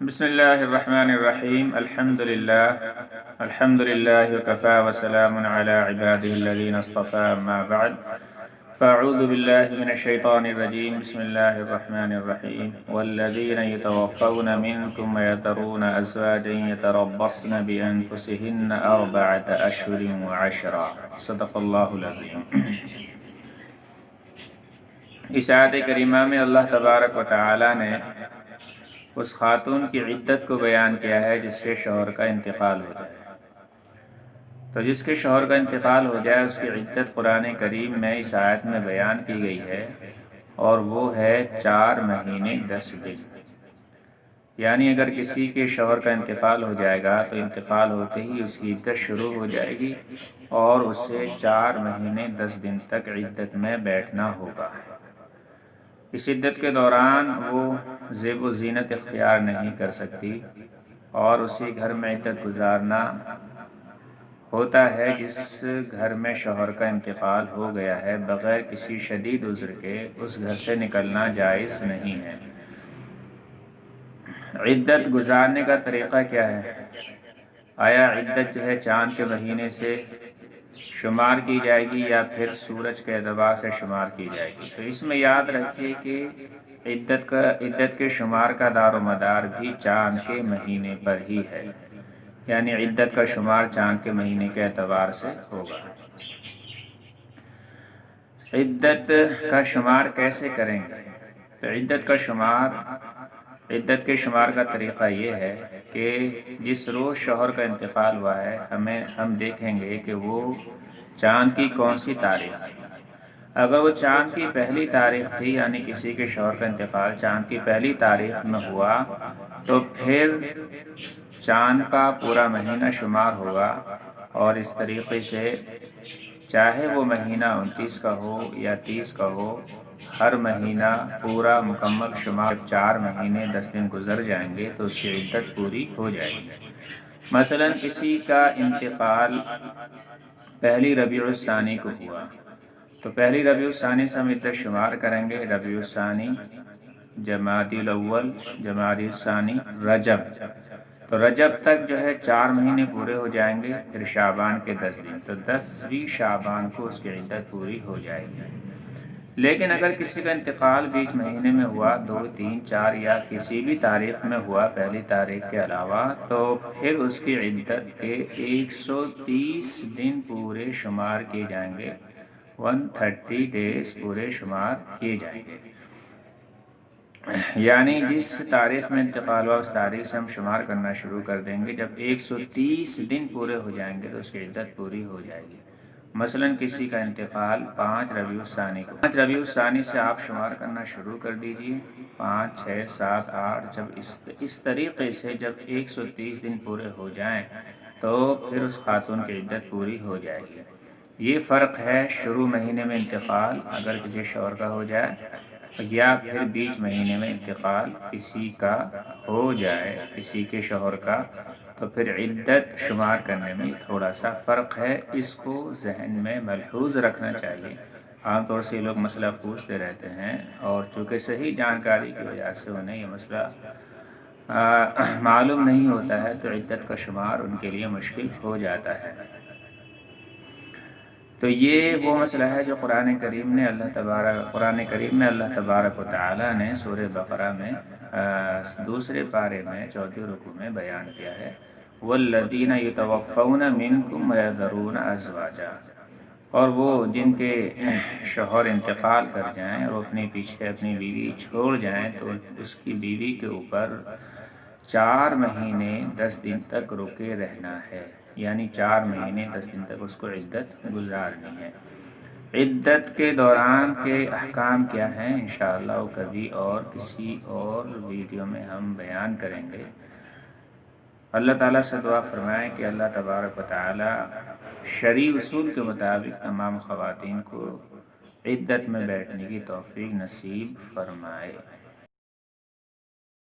بسم اللہ الرحمن الرحیم الحمد للہ وکفی وسلام علی عباده الذین اصطفی اما بعد فاعوذ باللہ من الشیطان الرجیم بسم اللہ الرحمن الرحیم والذین یتوفون منکم ویذرون ازواجا یتربصن بانفسهن 4 اشہر وعشرا صدق اللہ العظیم۔ اس آیت کریمہ میں اللہ تبارک و تعالی نے اس خاتون کی عدت کو بیان کیا ہے جس کے شوہر کا انتقال ہو جائے۔ تو جس کے شوہر کا انتقال ہو جائے اس کی عدت قرآن کریم میں اس آیت میں بیان کی گئی ہے، اور وہ ہے 4 مہینے 10 دن۔ یعنی اگر کسی کے شوہر کا انتقال ہو جائے گا تو انتقال ہوتے ہی اس کی عدت شروع ہو جائے گی، اور اسے 4 مہینے 10 دن تک عدت میں بیٹھنا ہوگا۔ اس عدت کے دوران وہ زیب و زینت اختیار نہیں کر سکتی، اور اسی گھر میں عدت گزارنا ہوتا ہے جس گھر میں شوہر کا انتقال ہو گیا ہے۔ بغیر کسی شدید عذر کے اس گھر سے نکلنا جائز نہیں ہے۔ عدت گزارنے کا طریقہ کیا ہے؟ آیا عدت جو ہے چاند کے مہینے سے شمار کی جائے گی یا پھر سورج کے اعتبار سے شمار کی جائے گی؟ تو اس میں یاد رکھیے کہ عدت کے شمار کا دار و مدار بھی چاند کے مہینے پر ہی ہے، یعنی عدت کا شمار چاند کے مہینے کے اعتبار سے ہوگا۔ عدت کا شمار کیسے کریں گے؟ تو عدت کے شمار کا طریقہ یہ ہے کہ جس روز شوہر کا انتقال ہوا ہے ہم دیکھیں گے کہ وہ چاند کی کون سی تاریخ ہے۔ اگر وہ چاند کی پہلی تاریخ تھی، یعنی کسی کے شوہر کا انتقال چاند کی پہلی تاریخ میں ہوا، تو پھر چاند کا پورا مہینہ شمار ہوگا، اور اس طریقے سے چاہے وہ مہینہ 29 کا ہو یا 30 کا ہو، ہر مہینہ پورا مکمل شمار 4 مہینے 10 دن گزر جائیں گے تو اس کی عدت پوری ہو جائے گی۔ مثلا کسی کا انتقال پہلی ربیع الثانی کو ہوا، تو پہلی ربیع الثانی سے ہم عدت شمار کریں گے۔ ربیع الثانی، جمادی الاول، جمادی الثانی، رجب، تو رجب تک جو ہے 4 مہینے پورے ہو جائیں گے۔ پھر شعبان کے 10 دن، تو 10ویں شعبان کو اس کی عدت پوری ہو جائے گی۔ لیکن اگر کسی کا انتقال بیچ مہینے میں ہوا، 2، 3، 4 یا کسی بھی تاریخ میں ہوا پہلی تاریخ کے علاوہ، تو پھر اس کی عدت کے 130 دن پورے شمار کیے جائیں گے۔ 130 ڈیز پورے شمار کیے جائیں گے، یعنی جس تاریخ میں انتقال ہوا اس تاریخ سے ہم شمار کرنا شروع کر دیں گے۔ جب 130 دن پورے ہو جائیں گے تو اس کی عدت پوری ہو جائے گی۔ مثلا کسی کا انتقال 5 ربیع الثانی کو، 5 ربیع الثانی سے آپ شمار کرنا شروع کر دیجئے، 5، 6، 7، 8۔ جب اس طریقے سے جب 130 دن پورے ہو جائیں تو پھر اس خاتون کی عدت پوری ہو جائے گی۔ یہ فرق ہے شروع مہینے میں انتقال اگر کسی شوہر کا ہو جائے، یا پھر بیچ مہینے میں انتقال کسی کا ہو جائے، کسی کے شوہر کا، تو پھر عدت شمار کرنے میں تھوڑا سا فرق ہے۔ اس کو ذہن میں ملحوظ رکھنا چاہیے۔ عام طور سے لوگ مسئلہ پوچھتے رہتے ہیں، اور چونکہ صحیح جانکاری کی وجہ سے انہیں یہ مسئلہ معلوم نہیں ہوتا ہے تو عدت کا شمار ان کے لیے مشکل ہو جاتا ہے۔ تو یہ وہ مسئلہ ہے جو قرآن کریم میں اللہ تبارک و تعالی نے سورہ بقرہ میں 2 پارے میں 4 رکوع میں بیان کیا ہے۔ والذین یتوفون منکم ویذرون ازواجا، اور وہ جن کے شوہر انتقال کر جائیں اور اپنے پیچھے اپنی بیوی چھوڑ جائیں، تو اس کی بیوی کے اوپر 4 مہینے 10 دن تک رکے رہنا ہے، یعنی 4 مہینے 10 دن تک اس کو عدت گزارنی ہے۔ عدت کے دوران کے احکام کیا ہیں انشاءاللہ وہ کبھی اور کسی اور ویڈیو میں ہم بیان کریں گے۔ اللہ تعالیٰ سے دعا فرمائیں کہ اللہ تبارک و تعالیٰ شرعی اصول کے مطابق تمام خواتین کو عدت میں بیٹھنے کی توفیق نصیب فرمائے۔